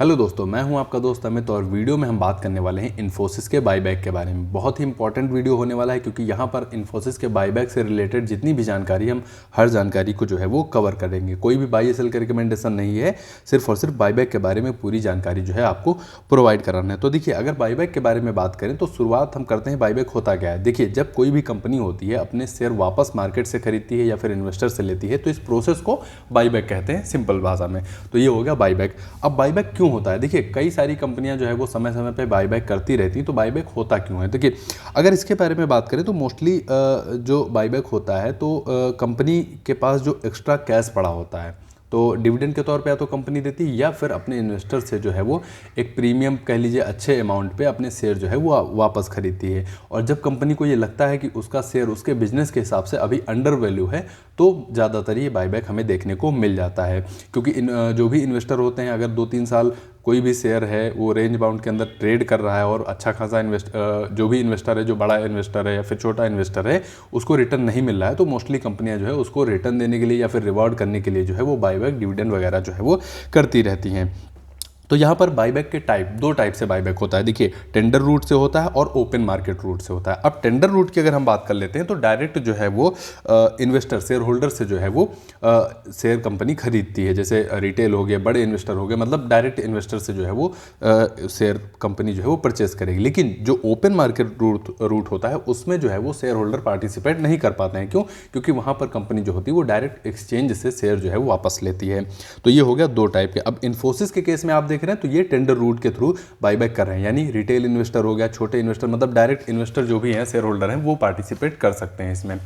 Hello दोस्तों, मैं हूं आपका दोस्त अमित और वीडियो में हम बात करने वाले हैं इन्फोसिस के बाईबैक के बारे में। बहुत ही इंपॉर्टेंट वीडियो होने वाला है क्योंकि यहां पर इन्फोसिस के बाईबैक से रिलेटेड जितनी भी जानकारी हम हर जानकारी को जो है वो कवर करेंगे। कोई भी बाई सेल का रिकमेंडेशन नहीं है, सिर्फ और सिर्फ बाईबैक के बारे में पूरी जानकारी जो है आपको प्रोवाइड कराना है। तो देखिए, अगर बाईबैक के बारे में बात करें तो शुरुआत हम करते हैं बाईबैक होता क्या है। देखिए, जब कोई भी कंपनी होती है अपने शेयर वापस मार्केट से खरीदती है या फिर इन्वेस्टर से लेती है तो इस प्रोसेस को बाईबैक कहते हैं सिंपल भाषा में। तो ये हो गया बाईबैक। अब बाईबैक क्यों होता है? देखिए, कई सारी कंपनियां जो है वो समय समय पे बाईबैक करती रहती हैं। तो बाईबैक होता क्यों है? देखिए, अगर इसके बारे में बात करें तो मोस्टली जो बाईबैक होता है तो कंपनी के पास जो एक्स्ट्रा कैश पड़ा होता है तो डिविडेंड के तौर पे या तो कंपनी देती है या फिर अपने इन्वेस्टर से जो है वो एक प्रीमियम कह लीजिए अच्छे अमाउंट पे अपने शेयर जो है वो वापस खरीदती है। और जब कंपनी को ये लगता है कि उसका शेयर उसके बिजनेस के हिसाब से अभी अंडर वैल्यू है तो ज़्यादातर ये बाईबैक हमें देखने को मिल जाता है। क्योंकि जो भी इन्वेस्टर होते हैं, अगर 2-3 साल कोई भी शेयर है वो रेंज बाउंड के अंदर ट्रेड कर रहा है और अच्छा खासा जो भी इन्वेस्टर है, जो बड़ा इन्वेस्टर है या फिर छोटा इन्वेस्टर है, उसको रिटर्न नहीं मिल रहा है तो मोस्टली कंपनियां जो है उसको रिटर्न देने के लिए या फिर रिवॉर्ड करने के लिए जो है वो बाईबैक डिविडेंड वगैरह जो है वो करती रहती हैं। तो यहाँ पर बाईबैक के दो टाइप से बाईबैक होता है। देखिए, टेंडर रूट से होता है और ओपन मार्केट रूट से होता है। अब टेंडर रूट की अगर हम बात कर लेते हैं तो डायरेक्ट जो है वो इन्वेस्टर शेयर होल्डर से जो है वो शेयर कंपनी खरीदती है। जैसे रिटेल हो गए, बड़े इन्वेस्टर हो गए, मतलब डायरेक्ट इन्वेस्टर से जो है वो शेयर कंपनी जो है वो परचेस करेगी। लेकिन जो ओपन मार्केट रूट होता है उसमें जो है वो शेयर होल्डर पार्टिसिपेट नहीं कर पाते हैं। क्यों? क्योंकि वहाँ पर कंपनी जो होती है वो डायरेक्ट एक्सचेंज से शेयर जो है वो वापस लेती है। तो ये हो गया दो टाइप के। अब इन्फोसिस के केस में आप देख रहे हैं तो ये टेंडर रूट के थ्रू बाईबैक कर रहे हैं, यानी रिटेल इन्वेस्टर हो गया, छोटे इन्वेस्टर, मतलब डायरेक्ट इन्वेस्टर जो भी हैं, शेयर होल्डर हैं, वो पार्टिसिपेट कर सकते हैं इसमें।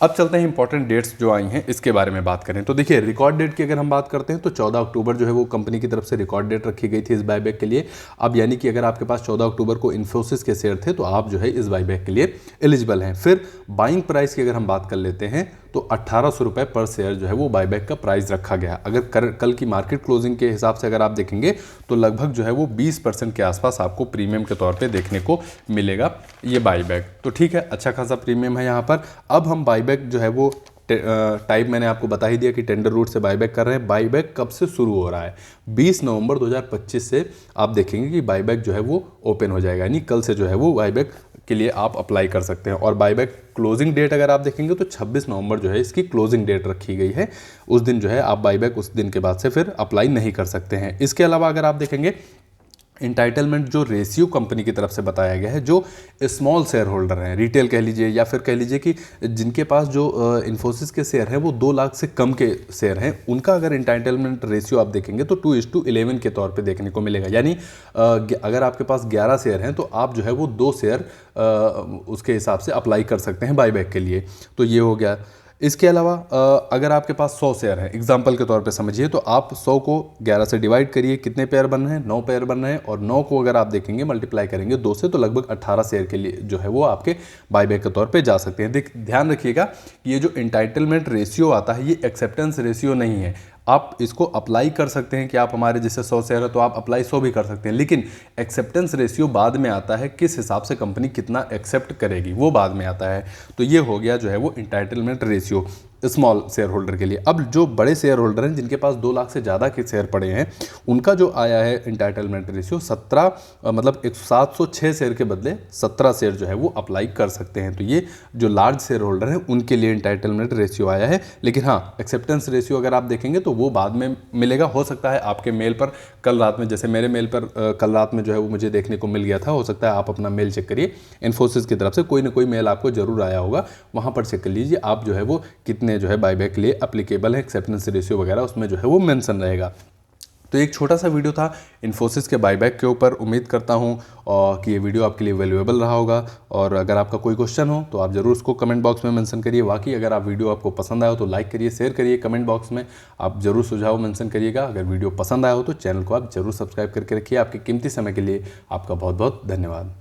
अब चलते हैं इंपॉर्टेंट डेट्स जो आई हैं इसके बारे में बात करें तो देखिए, रिकॉर्ड डेट की अगर हम बात करते हैं तो 14 अक्टूबर जो है वो कंपनी की तरफ से रिकॉर्ड डेट रखी गई थी इस बाईबैक के लिए। अब यानी कि अगर आपके पास 14 अक्टूबर को इन्फोसिस के शेयर थे तो आप जो है इस बाईबैक के लिए एलिजिबल हैं। फिर बाइंग प्राइस की अगर हम बात कर लेते हैं तो 1800 रुपये पर शेयर जो है वो बाईबैक का प्राइस रखा गया। अगर कल की मार्केट क्लोजिंग के हिसाब से अगर आप देखेंगे तो लगभग जो है वो 20% के आसपास आपको प्रीमियम के तौर पे देखने को मिलेगा ये बाईबैक। तो ठीक है, अच्छा खासा प्रीमियम है यहाँ पर। अब हम बाईबैक जो है वो टाइप मैंने आपको बता ही दिया कि टेंडर रूट से बाईबैक कर रहे हैं। बाईबैक कब से शुरू हो रहा है? 20 नवंबर 2025 से आप देखेंगे कि बाईबैक जो है वो ओपन हो जाएगा, यानी कल से जो है वो बाईबैक के लिए आप अप्लाई कर सकते हैं। और बाईबैक क्लोजिंग डेट अगर आप देखेंगे तो 26 नवंबर जो है इसकी क्लोजिंग डेट रखी गई है। उस दिन जो है आप बाईबैक उस दिन के बाद से फिर अप्लाई नहीं कर सकते हैं। इसके अलावा अगर आप देखेंगे इंटाइटलमेंट जो रेशियो कंपनी की तरफ से बताया गया है, जो स्मॉल शेयर होल्डर हैं, रिटेल कह लीजिए या फिर कह लीजिए कि जिनके पास जो इन्फोसिस के शेयर हैं वो 2 लाख से कम के शेयर हैं, उनका अगर इंटाइटलमेंट रेशियो आप देखेंगे तो 2:11 के तौर पे देखने को मिलेगा। यानी अगर आपके पास 11 शेयर हैं तो आप जो है वो 2 शेयर उसके हिसाब से अप्लाई कर सकते हैं बाईबैक के लिए। तो ये हो गया। इसके अलावा अगर आपके पास 100 शेयर हैं, एग्जाम्पल के तौर पे समझिए, तो आप 100 को 11 से डिवाइड करिए, कितने पेयर बन रहे हैं? 9 पेयर बन रहे हैं। और 9 को अगर आप देखेंगे मल्टीप्लाई करेंगे 2 से तो लगभग 18 शेयर के लिए जो है वो आपके बाईबैक के तौर पे जा सकते हैं। ध्यान रखिएगा कि ये जो एंटाइटलमेंट रेशियो आता है ये एक्सेप्टेंस रेशियो नहीं है। आप इसको अप्लाई कर सकते हैं कि आप हमारे जैसे 100 शेयर है तो आप अप्लाई 100 भी कर सकते हैं, लेकिन एक्सेप्टेंस रेशियो बाद में आता है। किस हिसाब से कंपनी कितना एक्सेप्ट करेगी वो बाद में आता है। तो ये हो गया जो है वो entitlement ratio small share holder के लिए। अब जो बड़े शेयर होल्डर हैं जिनके पास 2 लाख से ज़्यादा के शेयर पड़े हैं, उनका जो आया है इंटाइटलमेंट रेशियो 17, मतलब 706 शेयर के बदले 17 शेयर जो है वो अप्लाई कर सकते हैं। तो ये जो लार्ज शेयर होल्डर हैं उनके लिए इंटाइटलमेंट रेशियो आया है। लेकिन हाँ, एक्सेप्टेंस रेशियो अगर आप देखेंगे तो वो बाद में मिलेगा। हो सकता है आपके मेल पर कल रात में, जैसे मेरे मेल पर कल रात में जो है वो मुझे देखने को मिल गया था, हो सकता है आप अपना मेल चेक करिए, इन्फोसिस की तरफ से कोई ना कोई मेल आपको जरूर आया होगा, वहाँ पर चेक कर लीजिए आप जो है वो कितने जो है बाईबैक के लिए एप्लीकेबल है, एक्सेप्टेंस रेशियो वगैरह उसमें जो है वो मेंशन रहेगा। तो एक छोटा सा वीडियो था इन्फोसिस के बाईबैक के ऊपर। उम्मीद करता हूँ कि ये वीडियो आपके लिए वैल्यूएबल रहा होगा। और अगर आपका कोई क्वेश्चन हो तो आप ज़रूर उसको कमेंट बॉक्स में मेंशन करिए। बाकी अगर आप वीडियो आपको पसंद आया हो तो लाइक करिए, शेयर करिए, कमेंट बॉक्स में आप ज़रूर सुझाव मेंशन करिएगा। अगर वीडियो पसंद आया हो तो चैनल को आप ज़रूर सब्सक्राइब करके रखिए। आपके कीमती समय के लिए आपका बहुत बहुत धन्यवाद।